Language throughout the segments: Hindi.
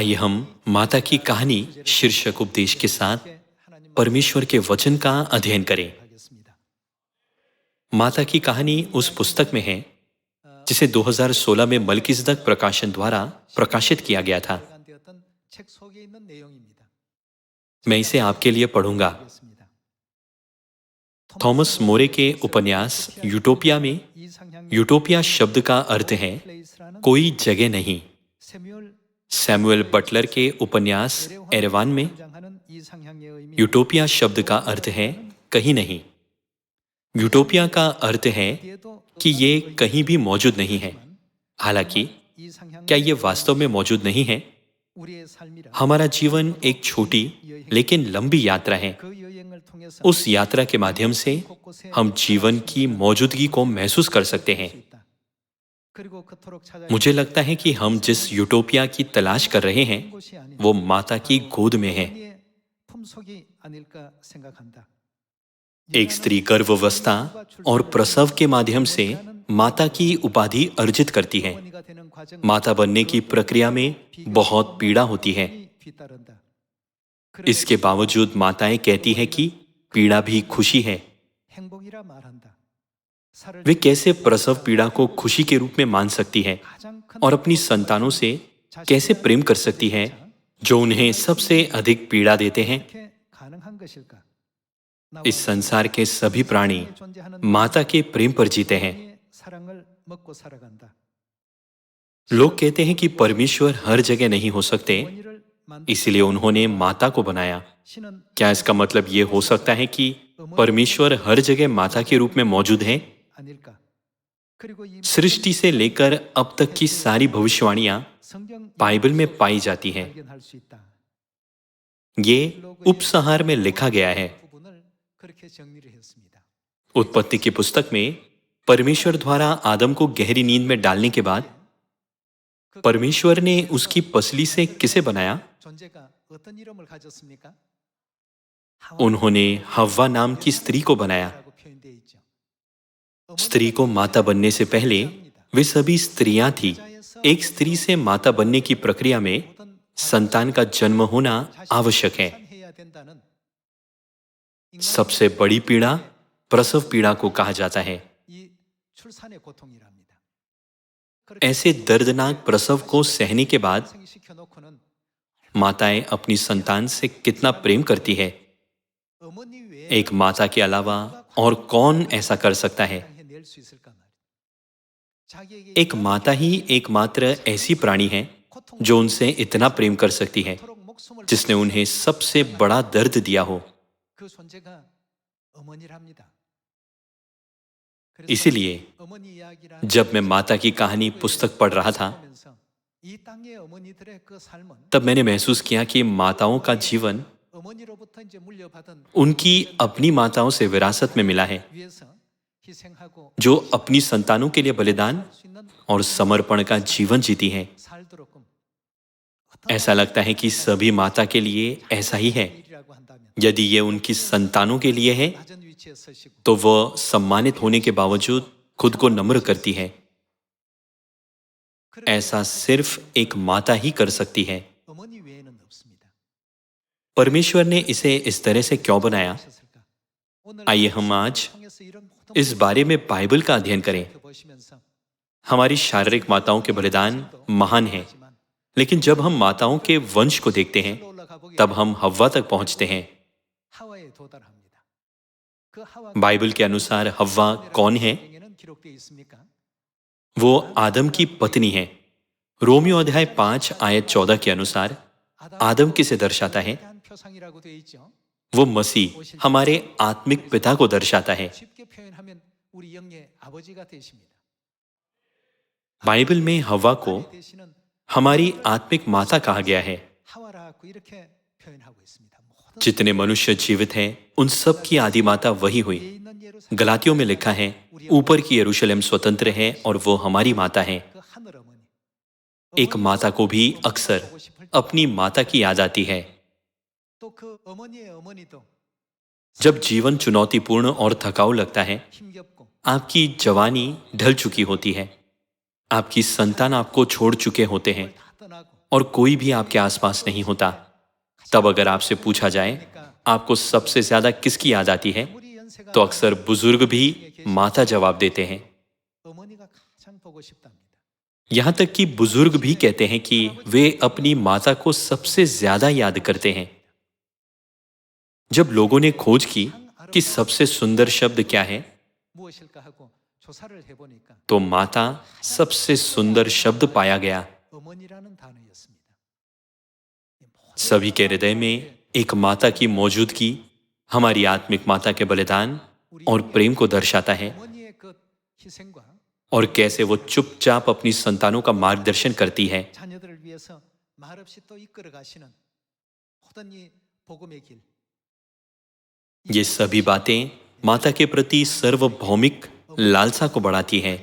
आइए हम माता की कहानी शीर्षक उपदेश के साथ परमेश्वर के वचन का अध्ययन करें। माता की कहानी उस पुस्तक में है जिसे 2016 में मल्किजदक प्रकाशन द्वारा प्रकाशित किया गया था। मैं इसे आपके लिए पढ़ूंगा। थॉमस मोरे के उपन्यास यूटोपिया में यूटोपिया शब्द का अर्थ है कोई जगह नहीं। सैमुअल बटलर के उपन्यास एरेवान में यूटोपिया शब्द का अर्थ है कहीं नहीं। यूटोपिया का अर्थ है कि ये कहीं भी मौजूद नहीं है। हालांकि क्या ये वास्तव में मौजूद नहीं है? हमारा जीवन एक छोटी लेकिन लंबी यात्रा है। उस यात्रा के माध्यम से हम जीवन की मौजूदगी को महसूस कर सकते हैं। मुझे लगता है कि हम जिस यूटोपिया की तलाश कर रहे हैं वो माता की गोद में है। एक स्त्री गर्भावस्था और प्रसव के माध्यम से माता की उपाधि अर्जित करती है। माता बनने की प्रक्रिया में बहुत पीड़ा होती है। इसके बावजूद माताएं कहती हैं कि पीड़ा भी खुशी है। वे कैसे प्रसव पीड़ा को खुशी के रूप में मान सकती है और अपनी संतानों से कैसे प्रेम कर सकती है जो उन्हें सबसे अधिक पीड़ा देते हैं? इस संसार के सभी प्राणी माता के प्रेम पर जीते हैं। लोग कहते हैं कि परमेश्वर हर जगह नहीं हो सकते, इसलिए उन्होंने माता को बनाया। क्या इसका मतलब ये हो सकता है कि परमेश्वर हर जगह माता के रूप में मौजूद है? सृष्टि से लेकर अब तक की सारी भविष्यवाणियां बाइबल में पाई जाती हैं। ये उपसंहार में लिखा गया है। उत्पत्ति की पुस्तक में परमेश्वर द्वारा आदम को गहरी नींद में डालने के बाद परमेश्वर ने उसकी पसली से किसे बनाया? उन्होंने हव्वा नाम की स्त्री को बनाया। स्त्री को माता बनने से पहले वे सभी स्त्रियां थी। एक स्त्री से माता बनने की प्रक्रिया में संतान का जन्म होना आवश्यक है। सबसे बड़ी पीड़ा प्रसव पीड़ा को कहा जाता है। ऐसे दर्दनाक प्रसव को सहने के बाद माताएं अपनी संतान से कितना प्रेम करती है। एक माता के अलावा और कौन ऐसा कर सकता है? एक माता ही एकमात्र ऐसी प्राणी है जो उनसे इतना प्रेम कर सकती है, जिसने उन्हें सबसे बड़ा दर्द दिया हो। इसीलिए जब मैं माता की कहानी पुस्तक पढ़ रहा था तब मैंने महसूस किया कि माताओं का जीवन उनकी अपनी माताओं से विरासत में मिला है, जो अपनी संतानों के लिए बलिदान और समर्पण का जीवन जीती हैं। ऐसा लगता है कि सभी माता के लिए ऐसा ही है। यदि ये उनकी संतानों के लिए है तो वह सम्मानित होने के बावजूद खुद को नम्र करती है। ऐसा सिर्फ एक माता ही कर सकती है। परमेश्वर ने इसे इस तरह से क्यों बनाया? आइए हम आज इस बारे में बाइबल का अध्ययन करें। हमारी शारीरिक माताओं के बलिदान महान हैं, लेकिन जब हम माताओं के वंश को देखते हैं तब हम हव्वा तक पहुंचते हैं। बाइबल के अनुसार हव्वा कौन है? वो आदम की पत्नी है। रोमियो अध्याय 5 आयत 14 के अनुसार आदम किसे दर्शाता है? वो मसीह, हमारे आत्मिक पिता को दर्शाता है। बाइबल में हव्वा को हमारी आत्मिक माता कहा गया है। जितने मनुष्य जीवित हैं उन सब की आदि माता वही हुई। गलातियों में लिखा है, ऊपर की यरूशलेम स्वतंत्र है और वो हमारी माता है। एक माता को भी अक्सर अपनी माता की याद आती है। जब जीवन चुनौतीपूर्ण और थकाऊ लगता है, आपकी जवानी ढल चुकी होती है, आपकी संतान आपको छोड़ चुके होते हैं और कोई भी आपके आसपास नहीं होता, तब अगर आपसे पूछा जाए आपको सबसे ज्यादा किसकी याद आती है, तो अक्सर बुजुर्ग भी माता जवाब देते हैं। यहां तक कि बुजुर्ग भी कहते हैं कि वे अपनी माता को सबसे ज्यादा याद करते हैं। जब लोगों ने खोज की कि सबसे सुंदर शब्द क्या है, तो माता सबसे सुंदर शब्द पाया गया। सभी के हृदय में एक माता की मौजूदगी हमारी आत्मिक माता के बलिदान और प्रेम को दर्शाता है, और कैसे वो चुपचाप अपनी संतानों का मार्गदर्शन करती है। ये सभी बातें माता के प्रति सार्वभौमिक लालसा को बढ़ाती हैं।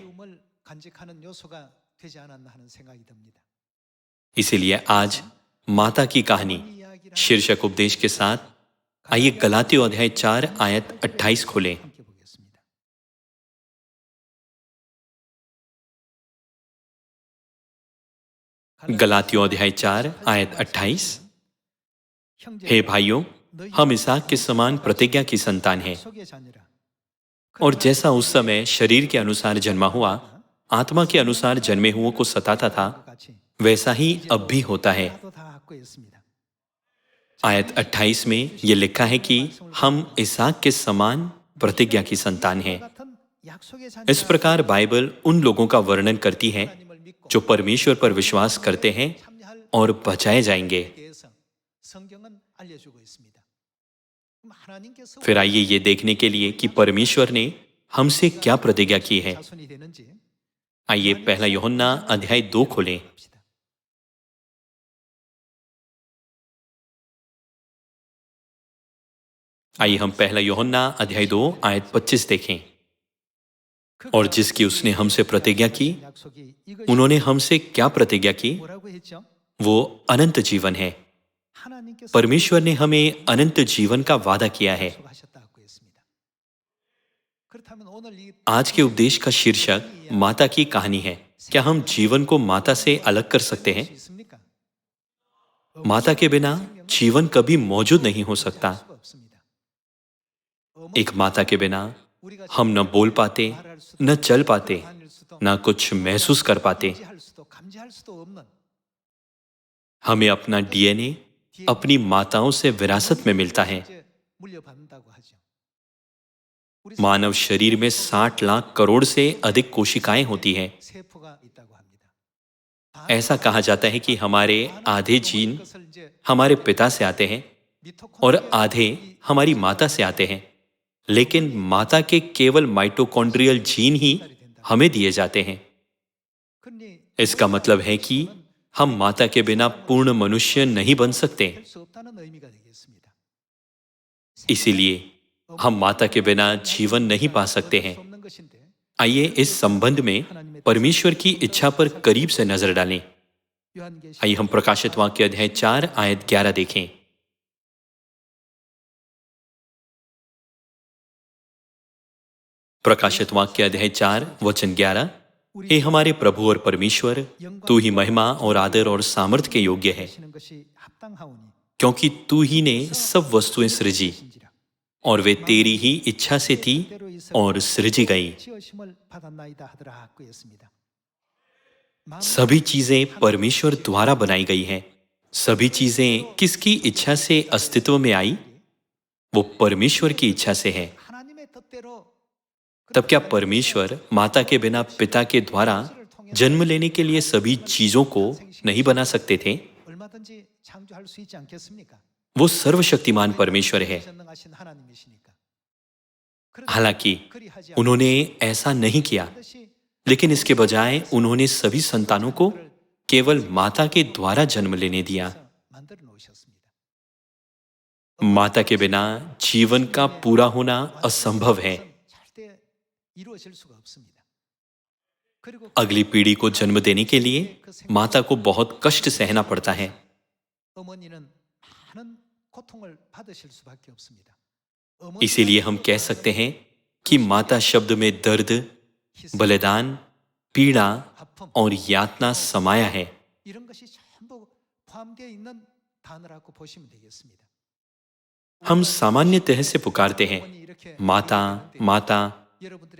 इसीलिए आज माता की कहानी शीर्षक उपदेश के साथ आइए गलातियों अध्याय 4 आयत 28 खोलें। गलातियों अध्याय 4 आयत 28। हे भाइयों, हम इसहाक के समान प्रतिज्ञा की संतान हैं, और जैसा उस समय शरीर के अनुसार जन्मा हुआ आत्मा के अनुसार जन्मे हुओं को सताता था, वैसा ही अब भी होता है। आयत 28 में यह लिखा है कि हम इसहाक के समान प्रतिज्ञा की संतान हैं। इस प्रकार बाइबल उन लोगों का वर्णन करती है जो परमेश्वर पर विश्वास करते हैं और बचाए जाएंगे। फिर आइए ये देखने के लिए कि परमेश्वर ने हमसे क्या प्रतिज्ञा की है। आइए पहला यूहन्ना अध्याय 2 खोलें। आइए हम पहला यूहन्ना अध्याय 2 आयत 25 देखें। और जिसकी उसने हमसे प्रतिज्ञा की, उन्होंने हमसे क्या प्रतिज्ञा की? वो अनंत जीवन है। परमेश्वर ने हमें अनंत जीवन का वादा किया है। आज के उपदेश का शीर्षक माता की कहानी है। क्या हम जीवन को माता से अलग कर सकते हैं? माता के बिना जीवन कभी मौजूद नहीं हो सकता। एक माता के बिना हम न बोल पाते, न चल पाते, न कुछ महसूस कर पाते। हमें अपना डीएनए अपनी माताओं से विरासत में मिलता है। मानव शरीर में 60 लाख करोड़ से अधिक कोशिकाएं होती हैं। ऐसा कहा जाता है कि हमारे आधे जीन हमारे पिता से आते हैं और आधे हमारी माता से आते हैं, लेकिन माता के केवल माइटोकॉन्ड्रियल जीन ही हमें दिए जाते हैं। इसका मतलब है कि हम माता के बिना पूर्ण मनुष्य नहीं बन सकते। इसीलिए हम माता के बिना जीवन नहीं पा सकते हैं। आइए इस संबंध में परमेश्वर की इच्छा पर करीब से नजर डालें। आइए हम प्रकाशित वाक्य अध्याय 4 आयत 11 देखें। प्रकाशित वाक्य अध्याय 4 वचन 11। हे हमारे प्रभु और परमेश्वर, तू ही महिमा और आदर और सामर्थ्य के योग्य है, क्योंकि तू ही ने सब वस्तुएं सृजी और वे तेरी ही इच्छा से थी और सृजी गई। सभी चीजें परमेश्वर द्वारा बनाई गई हैं। सभी चीजें किसकी इच्छा से अस्तित्व में आई? वो परमेश्वर की इच्छा से है। तब क्या परमेश्वर माता के बिना पिता के द्वारा जन्म लेने के लिए सभी चीजों को नहीं बना सकते थे? वो सर्वशक्तिमान परमेश्वर है। हालांकि उन्होंने ऐसा नहीं किया, लेकिन इसके बजाय उन्होंने सभी संतानों को केवल माता के द्वारा जन्म लेने दिया। माता के बिना जीवन का पूरा होना असंभव है। अगली पीढ़ी को जन्म देने के लिए माता को बहुत कष्ट सहना पड़ता है। इसीलिए हम कह सकते हैं कि माता शब्द में दर्द, बलिदान, पीड़ा और यातना समाया है। हम सामान्यतः से पुकारते हैं, माता, माता।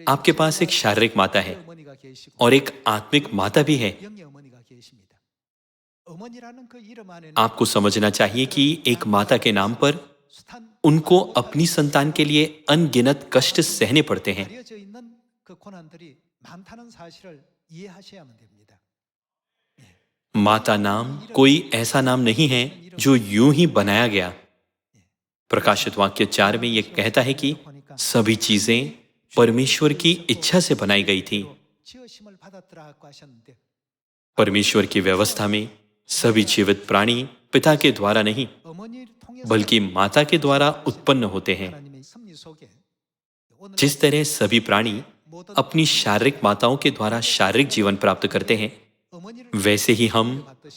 आपके पास एक शारीरिक माता है और एक आत्मिक माता भी है। आपको समझना चाहिए कि एक माता के नाम पर उनको अपनी संतान के लिए अनगिनत कष्ट सहने पड़ते हैं। माता नाम कोई ऐसा नाम नहीं है जो यूं ही बनाया गया। प्रकाशित वाक्य 4 में यह कहता है कि सभी चीजें परमेश्वर की इच्छा से बनाई गई थी। परमेश्वर की व्यवस्था में सभी जीवित प्राणी पिता के द्वारा नहीं बल्कि माता के द्वारा उत्पन्न होते हैं। जिस तरह सभी प्राणी अपनी शारीरिक माताओं के द्वारा शारीरिक जीवन प्राप्त करते हैं, वैसे ही हम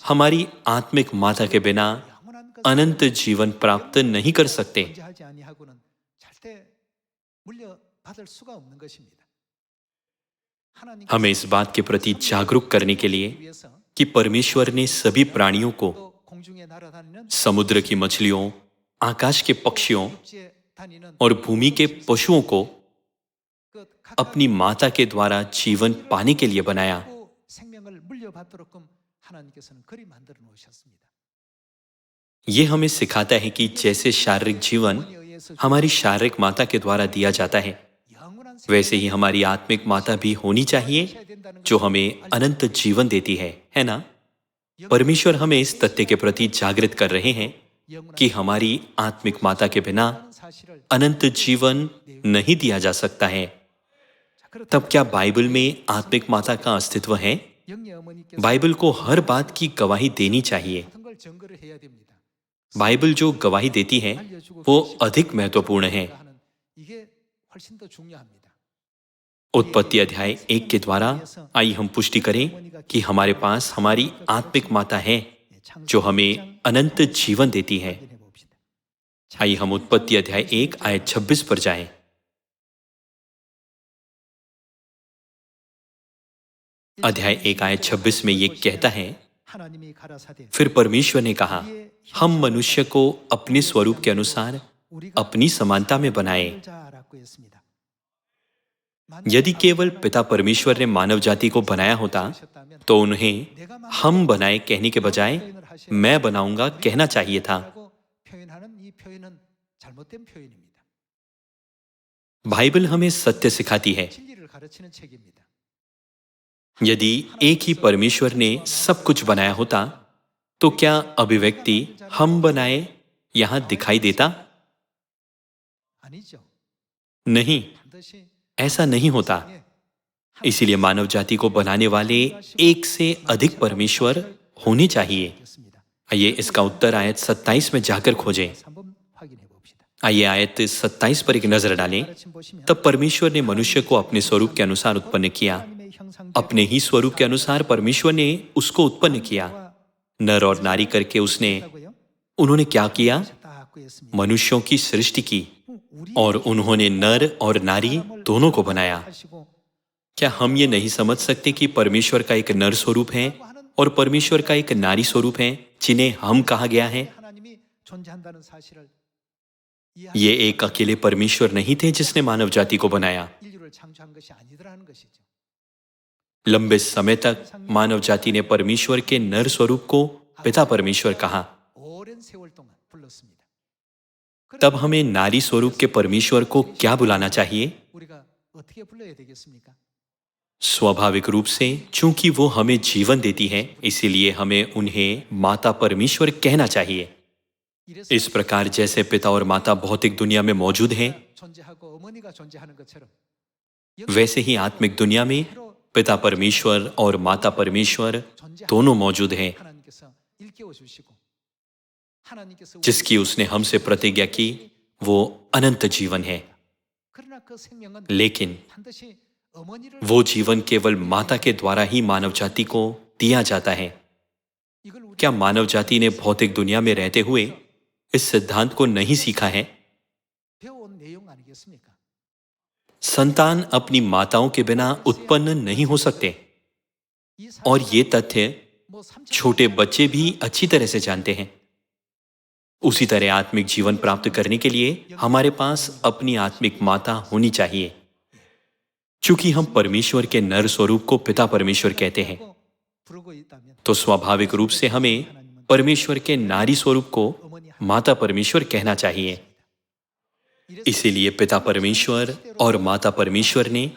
हमारी आत्मिक माता के बिना अनंत जीवन प्राप्त नहीं कर सकते। हमें इस बात के प्रति जागरूक करने के लिए कि परमेश्वर ने सभी प्राणियों को, समुद्र की मछलियों, आकाश के पक्षियों और भूमि के पशुओं को अपनी माता के द्वारा जीवन पाने के लिए बनाया। ये हमें सिखाता है कि जैसे शारीरिक जीवन हमारी शारीरिक माता के द्वारा दिया जाता है, वैसे ही हमारी आत्मिक माता भी होनी चाहिए जो हमें अनंत जीवन देती है ना? परमेश्वर हमें इस तथ्य के प्रति जागृत कर रहे हैं कि हमारी आत्मिक माता के बिना अनंत जीवन नहीं दिया जा सकता है। तब क्या बाइबल में आत्मिक माता का अस्तित्व है? बाइबल को हर बात की गवाही देनी चाहिए। बाइबल जो गवाही देती है वो अधिक महत्वपूर्ण है। उत्पत्ति अध्याय 1 के द्वारा आइए हम पुष्टि करें कि हमारे पास हमारी आत्मिक माता है जो हमें अनंत जीवन देती है। आइए हम उत्पत्ति अध्याय 1 आयत 26 पर जाएं। अध्याय 1 आयत 26 में यह कहता है, फिर परमेश्वर ने कहा, हम मनुष्य को अपने स्वरूप के अनुसार अपनी समानता में बनाए। यदि केवल पिता परमेश्वर ने मानव जाति को बनाया होता तो उन्हें हम बनाए कहने के बजाय मैं बनाऊंगा कहना चाहिए था। बाइबल हमें सत्य सिखाती है। यदि एक ही परमेश्वर ने सब कुछ बनाया होता तो क्या अभिव्यक्ति हम बनाए यहां दिखाई देता? नहीं, ऐसा नहीं होता। इसीलिए मानव जाति को बनाने वाले एक से अधिक परमेश्वर होने चाहिए। आइए इसका उत्तर आयत 27 में जाकर खोजें। आइए आयत 27 पर एक नजर डालें। तब परमेश्वर ने मनुष्य को अपने स्वरूप के अनुसार उत्पन्न किया। अपने ही स्वरूप के अनुसार परमेश्वर ने उसको उत्पन्न किया। नर और नारी करके उन्होंने क्या किया? मनुष्यों की सृष्टि की और उन्होंने नर और नारी दोनों को बनाया। क्या हम ये नहीं समझ सकते कि परमेश्वर का एक नर स्वरूप है और परमेश्वर का एक नारी स्वरूप है जिन्हें हम कहा गया है? ये एक अकेले परमेश्वर नहीं थे जिसने मानव जाति को बनाया। लंबे समय तक मानव जाति ने परमेश्वर के नर स्वरूप को पिता परमेश्वर कहा। तब हमें नारी स्वरूप के परमेश्वर को क्या बुलाना चाहिए? स्वाभाविक रूप से चूंकि वो हमें जीवन देती है, इसीलिए हमें उन्हें माता परमेश्वर कहना चाहिए। इस प्रकार जैसे पिता और माता भौतिक दुनिया में मौजूद हैं, वैसे ही आत्मिक दुनिया में पिता परमेश्वर और माता परमेश्वर दोनों मौजूद हैं, जिसकी उसने हमसे प्रतिज्ञा की वो अनंत जीवन है। लेकिन वो जीवन केवल माता के द्वारा ही मानव जाति को दिया जाता है। क्या मानव जाति ने भौतिक दुनिया में रहते हुए इस सिद्धांत को नहीं सीखा है? संतान अपनी माताओं के बिना उत्पन्न नहीं हो सकते और ये तथ्य छोटे बच्चे भी अच्छी तरह से जानते हैं। उसी तरह आत्मिक जीवन प्राप्त करने के लिए हमारे पास अपनी आत्मिक माता होनी चाहिए। चूंकि हम परमेश्वर के नर स्वरूप को पिता परमेश्वर कहते हैं, तो स्वाभाविक रूप से हमें परमेश्वर के नारी स्वरूप को माता परमेश्वर कहना चाहिए। इसीलिए पिता परमेश्वर और माता परमेश्वर ने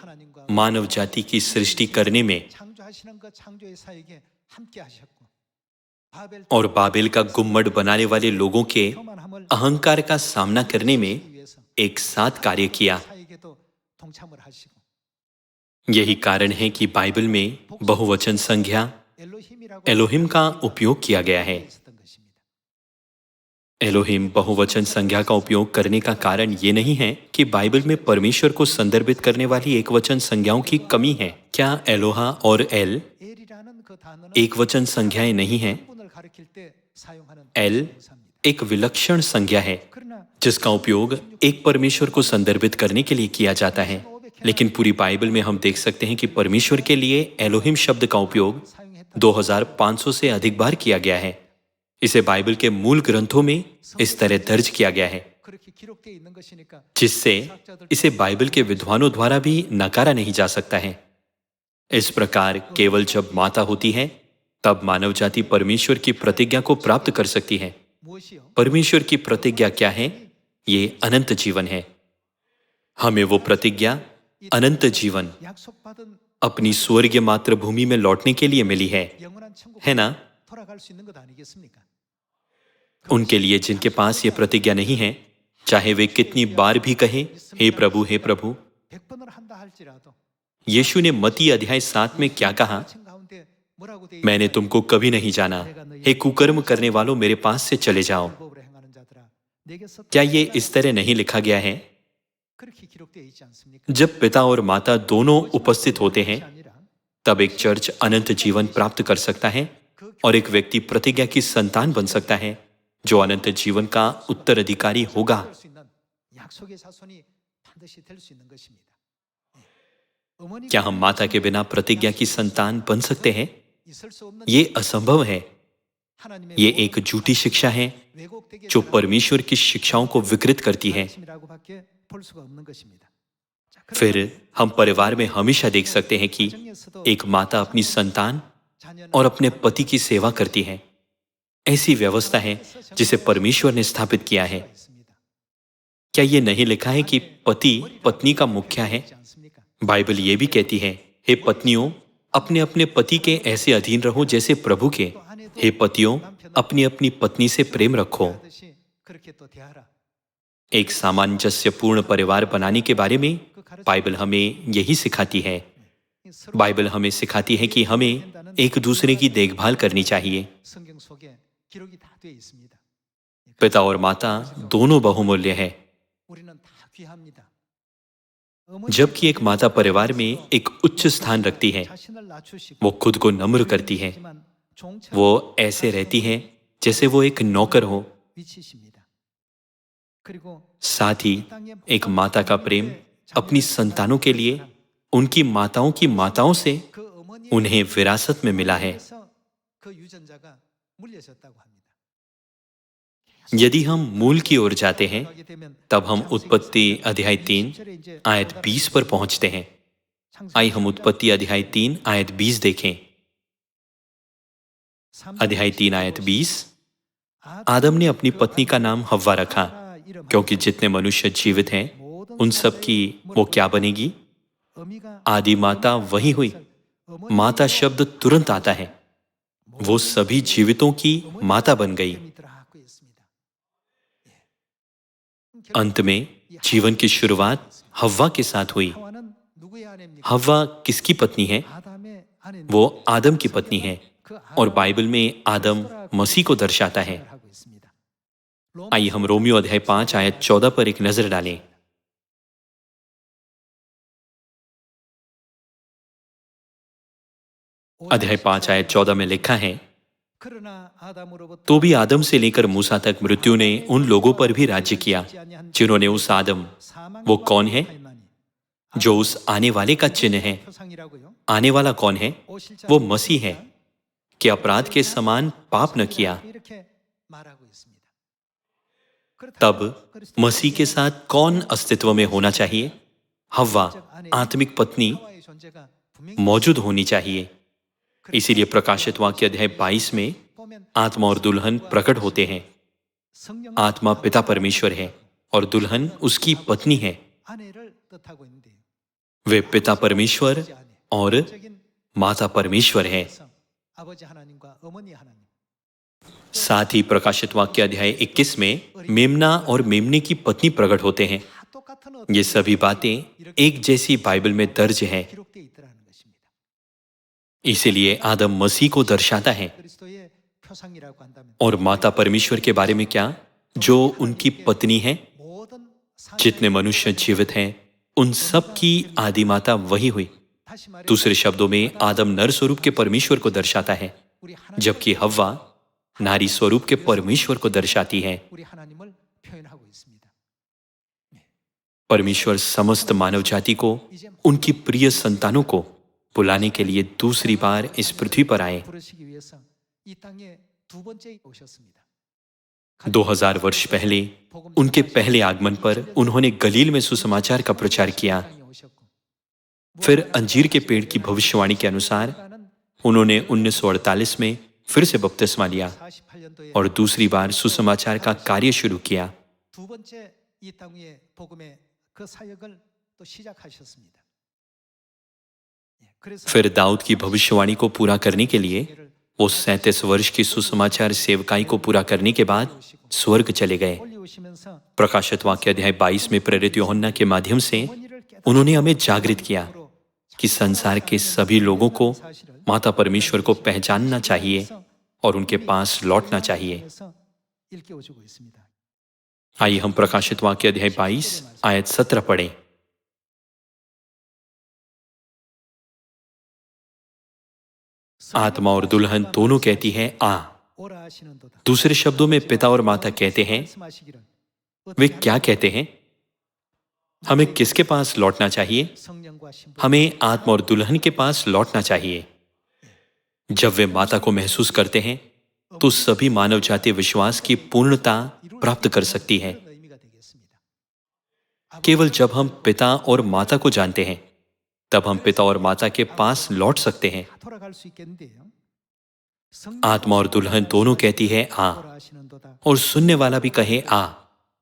मानव जाति की सृष्टि करने में और बाबेल का गुम्मट बनाने वाले लोगों के अहंकार का सामना करने में एक साथ कार्य किया। यही कारण है कि बाइबल में बहुवचन संज्ञा एलोहिम का उपयोग किया गया है। एलोहिम बहुवचन संज्ञा का उपयोग करने का कारण ये नहीं है कि बाइबल में परमेश्वर को संदर्भित करने वाली एकवचन संज्ञाओं की कमी है। क्या एलोहा और एल एकवचन संज्ञाएं नहीं हैं? एल एक विलक्षण संज्ञा है जिसका उपयोग एक परमेश्वर को संदर्भित करने के लिए किया जाता है। लेकिन पूरी बाइबल में हम देख सकते हैं कि परमेश्वर के लिए एलोहिम शब्द का उपयोग 2500 से अधिक बार किया गया है। इसे बाइबल के मूल ग्रंथों में इस तरह दर्ज किया गया है, जिससे इसे बाइबल के विद्वानों द्वारा भी नकारा नहीं जा सकता है। इस प्रकार केवल जब माता होती है तब मानव जाति परमेश्वर की प्रतिज्ञा को प्राप्त कर सकती है। परमेश्वर की प्रतिज्ञा क्या है? ये अनंत जीवन है। हमें वो प्रतिज्ञा अनंत जीवन अपनी स्वर्गीय मातृभूमि में लौटने के लिए मिली है ना? उनके लिए जिनके पास ये प्रतिज्ञा नहीं है, चाहे वे कितनी बार भी कहें हे प्रभु हे प्रभु। यीशु ने मत्ती अध्याय 7 में क्या कहा? मैंने तुमको कभी नहीं जाना, हे कुकर्म करने वालों मेरे पास से चले जाओ। क्या ये इस तरह नहीं लिखा गया है? जब पिता और माता दोनों उपस्थित होते हैं तब एक चर्च अनंत जीवन प्राप्त कर सकता है और एक व्यक्ति प्रतिज्ञा की संतान बन सकता है जो अनंत जीवन का उत्तराधिकारी होगा। क्या हम माता के बिना प्रतिज्ञा की संतान बन सकते हैं? ये असंभव है। ये एक झूठी शिक्षा है जो परमेश्वर की शिक्षाओं को विकृत करती है। फिर हम परिवार में हमेशा देख सकते हैं कि एक माता अपनी संतान और अपने पति की सेवा करती है। ऐसी व्यवस्था है जिसे परमेश्वर ने स्थापित किया है। क्या ये नहीं लिखा है कि पति पत्नी का मुखिया है? बाइबल ये भी कहती है, हे पत्नियों अपने अपने पति के ऐसे अधीन रहो जैसे प्रभु के। हे पतियों अपनी अपनी पत्नी से प्रेम रखो। एक सामंजस्यपूर्ण परिवार बनाने के बारे में बाइबल हमें यही सिखाती है। बाइबल हमें सिखाती है कि हमें एक दूसरे की देखभाल करनी चाहिए। पिता और माता दोनों बहुमूल्य है। जबकि एक माता परिवार में एक उच्च स्थान रखती है, वो खुद को नम्र करती है। वो ऐसे रहती है जैसे वो एक नौकर हो। साथ ही एक माता का प्रेम अपनी संतानों के लिए उनकी माताओं की माताओं से उन्हें विरासत में मिला है। यदि हम मूल की ओर जाते हैं तब हम उत्पत्ति अध्याय 3 आयत 20 पर पहुंचते हैं। आइए हम उत्पत्ति अध्याय 3 आयत 20 देखें। अध्याय 3 आयत 20। आदम ने अपनी पत्नी का नाम हव्वा रखा क्योंकि जितने मनुष्य जीवित हैं उन सब की वो क्या बनेगी? आदि माता वही हुई। माता शब्द तुरंत आता है, वो सभी जीवितों की माता बन गई। अंत में जीवन की शुरुआत हव्वा के साथ हुई। हव्वा किसकी पत्नी है? वो आदम की पत्नी है और बाइबल में आदम मसीह को दर्शाता है। आइए हम रोमियो अध्याय 5 आयत 14 पर एक नजर डालें। अध्याय 5 आयत 14 में लिखा है, तो भी आदम से लेकर मूसा तक मृत्यु ने उन लोगों पर भी राज्य किया जिन्होंने उस आदम, वो कौन है? जो उस आने वाले का चिन्ह है। आने वाला कौन है? वो मसीह है। कि अपराध के समान पाप न किया, तब मसीह के साथ कौन अस्तित्व में होना चाहिए? हव्वा, आत्मिक पत्नी, मौजूद होनी चाहिए। इसीलिए प्रकाशित वाक्य अध्याय 22 में आत्मा और दुल्हन प्रकट होते हैं। आत्मा पिता परमेश्वर है और दुल्हन उसकी पत्नी है। वे पिता परमेश्वर और माता परमेश्वर है। साथ ही प्रकाशित वाक्य अध्याय 21 में मेमना और मेमने की पत्नी प्रकट होते हैं। ये सभी बातें एक जैसी बाइबल में दर्ज हैं। इसीलिए आदम मसीह को दर्शाता है। और माता परमेश्वर के बारे में क्या? जो उनकी पत्नी है। जितने मनुष्य जीवित हैं उन सब की आदि माता वही हुई। दूसरे शब्दों में आदम नर स्वरूप के परमेश्वर को दर्शाता है, जबकि हव्वा नारी स्वरूप के परमेश्वर को दर्शाती है। परमेश्वर समस्त मानव जाति को, उनकी प्रिय संतानों को बुलाने के लिए दूसरी बार इस पृथ्वी पर आए। 2000 वर्ष पहले उनके पहले आगमन पर उन्होंने गलील में सुसमाचार का प्रचार किया। फिर अंजीर के पेड़ की भविष्यवाणी के अनुसार उन्होंने 1948 में फिर से बपतिस्मा लिया और दूसरी बार सुसमाचार का कार्य शुरू किया। फिर दाऊद की भविष्यवाणी को पूरा करने के लिए वो 37 वर्ष की सुसमाचार सेवकाई को पूरा करने के बाद स्वर्ग चले गए। प्रकाशित वाक्य अध्याय 22 में प्रेरित यूहन्ना के माध्यम से उन्होंने हमें जागृत किया कि संसार के सभी लोगों को माता परमेश्वर को पहचानना चाहिए और उनके पास लौटना चाहिए। आइए हम प्रकाशित वाक्य अध्याय 22 आयत 17 पढ़ें। आत्मा और दुल्हन दोनों कहती है आ। दूसरे शब्दों में पिता और माता कहते हैं। वे क्या कहते हैं? हमें किसके पास लौटना चाहिए? हमें आत्मा और दुल्हन के पास लौटना चाहिए। जब वे माता को महसूस करते हैं तो सभी मानव जाति विश्वास की पूर्णता प्राप्त कर सकती है। केवल जब हम पिता और माता को जानते हैं तब हम पिता और माता के पास लौट सकते हैं। आत्मा और दुल्हन दोनों कहती है आ, और सुनने वाला भी कहे आ।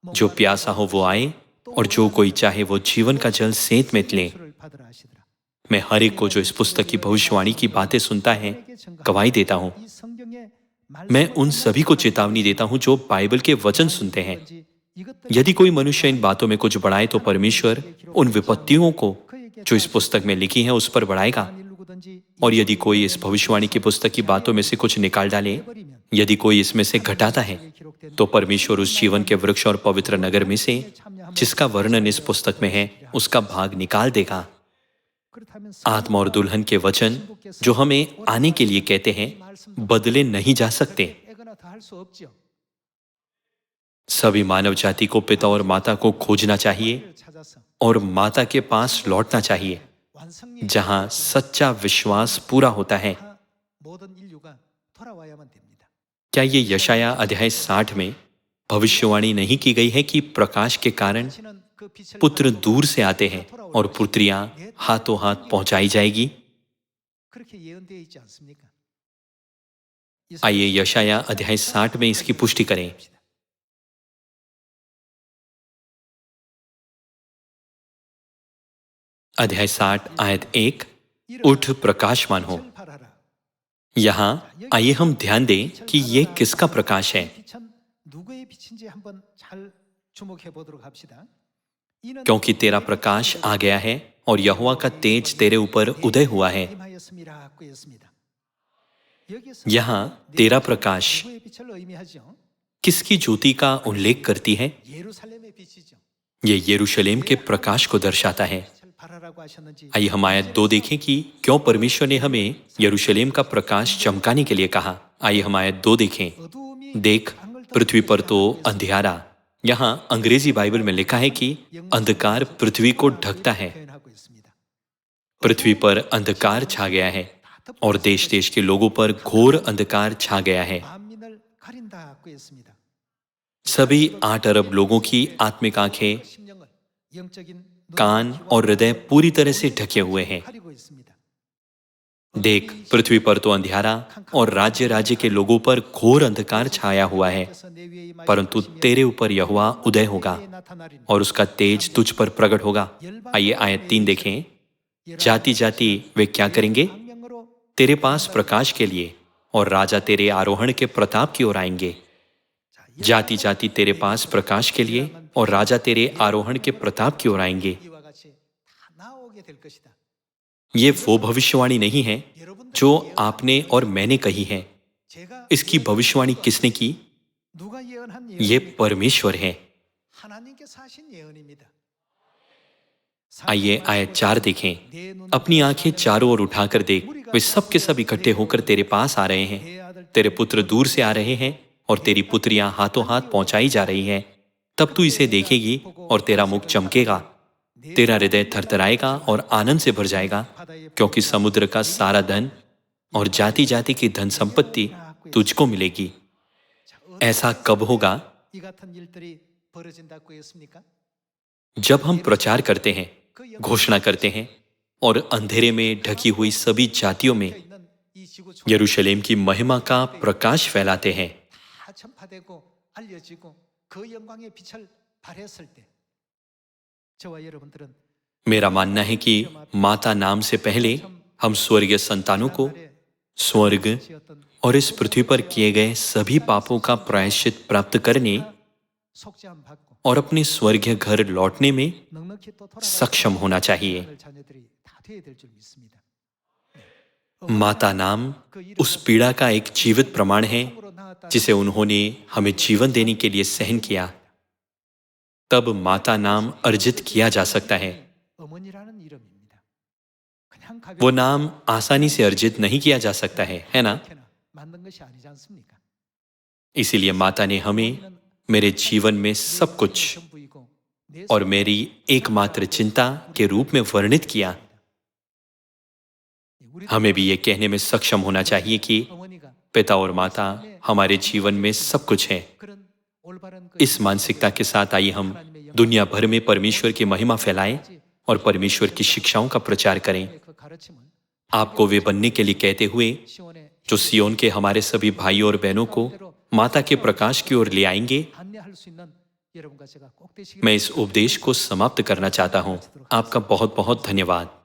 जो प्यासा हो वो आए और जो कोई चाहे वो जीवन का जल सेंत में ले। मैं हर एक को जो इस पुस्तक की भविष्यवाणी की बातें सुनता है गवाही देता हूं। मैं उन सभी को चेतावनी देता हूं जो बाइबल के वचन सुनते हैं। यदि कोई मनुष्य इन बातों में कुछ बढ़ाए तो परमेश्वर उन विपत्तियों को जो इस पुस्तक में लिखी हैं उस पर बढ़ाएगा। और यदि कोई इस भविष्यवाणी की पुस्तक की बातों में से कुछ निकाल डाले, यदि कोई इसमें से घटाता है, तो परमेश्वर उस जीवन के वृक्ष और पवित्र नगर में से जिसका वर्णन इस पुस्तक में है उसका भाग निकाल देगा। आत्मा और दुल्हन के वचन जो हमें आने के लिए कहते हैं बदले नहीं जा सकते। सभी मानव जाति को पिता और माता को खोजना चाहिए और माता के पास लौटना चाहिए जहां सच्चा विश्वास पूरा होता है। क्या ये यशाया अध्याय 60 में भविष्यवाणी नहीं की गई है कि प्रकाश के कारण पुत्र दूर से आते हैं और पुत्रियां हाथों हाथ पहुंचाई जाएगी? आइए यशाया अध्याय 60 में इसकी पुष्टि करें। अध्याय 60 आयत 1, उठ प्रकाशमान हो। यहां आइए हम ध्यान दें कि यह किसका प्रकाश है, क्योंकि तेरा प्रकाश आ गया है और यहोवा का तेज तेरे ऊपर उदय हुआ है। यहां तेरा प्रकाश किसकी ज्योति का उल्लेख करती है? यह यरूशलेम के प्रकाश को दर्शाता है। आइए हम आयत 2 देखें कि क्यों परमेश्वर ने हमें यरूशलेम का प्रकाश चमकाने के लिए कहा। आइए हम आयत 2 देखें। देख, पृथ्वी पर तो अंधियारा। यहां अंग्रेजी बाइबल में लिखा है कि अंधकार पृथ्वी को ढकता है। पृथ्वी पर अंधकार छा गया है। और देश देश के लोगों पर घोर अंधकार छा गया है। सभी 8 अरब लोगों की आत्मिक आंखें, कान और हृदय पूरी तरह से ढके हुए हैं। देख, पृथ्वी पर तो अंधियारा और राज्य राज्य के लोगों पर घोर अंधकार छाया हुआ है, परंतु तेरे ऊपर यहोवा उदय होगा और उसका तेज तुझ पर प्रकट होगा। आइए आयत 3 देखें। जाति जाति वे क्या करेंगे? तेरे पास प्रकाश के लिए, और राजा तेरे आरोहण के प्रताप की ओर आएंगे। जाति जाति तेरे पास प्रकाश के लिए और राजा तेरे आरोहण के प्रताप की ओर आएंगे। ये वो भविष्यवाणी नहीं है जो आपने और मैंने कही है। इसकी भविष्यवाणी किसने की? ये परमेश्वर है। आइए आयत 4 देखें। अपनी आंखें चारों ओर उठाकर देख, वे सब के सब इकट्ठे होकर तेरे पास आ रहे हैं। तेरे पुत्र दूर से आ रहे हैं और तेरी पुत्रियां हाथों हाथ पहुंचाई जा रही हैं। तब तू इसे देखेगी और तेरा मुख चमकेगा, तेरा हृदय थरथराएगा और आनंद से भर जाएगा, क्योंकि समुद्र का सारा धन और जाति जाति की धन संपत्ति तुझको मिलेगी। ऐसा कब होगा? जब हम प्रचार करते हैं, घोषणा करते हैं और अंधेरे में ढकी हुई सभी जातियों में यरूशलेम की महिमा का प्रकाश फैलाते हैं। मेरा मानना है कि माता नाम से पहले हम स्वर्गीय संतानों को स्वर्ग और इस पृथ्वी पर किए गए सभी पापों का प्रायश्चित प्राप्त करने और अपने स्वर्गीय घर लौटने में सक्षम होना चाहिए। माता नाम उस पीड़ा का एक जीवित प्रमाण है जिसे उन्होंने हमें जीवन देने के लिए सहन किया। तब माता नाम अर्जित किया जा सकता है। वो नाम आसानी से अर्जित नहीं किया जा सकता है ना? इसीलिए माता ने हमें मेरे जीवन में सब कुछ और मेरी एकमात्र चिंता के रूप में वर्णित किया। हमें भी ये कहने में सक्षम होना चाहिए कि पिता और माता हमारे जीवन में सब कुछ है। इस मानसिकता के साथ आइए हम दुनिया भर में परमेश्वर की महिमा फैलाएं और परमेश्वर की शिक्षाओं का प्रचार करें। आपको वे बनने के लिए कहते हुए जो सियोन के हमारे सभी भाइयों और बहनों को माता के प्रकाश की ओर ले आएंगे। मैं इस उपदेश को समाप्त करना चाहता हूं। आपका बहुत बहुत धन्यवाद।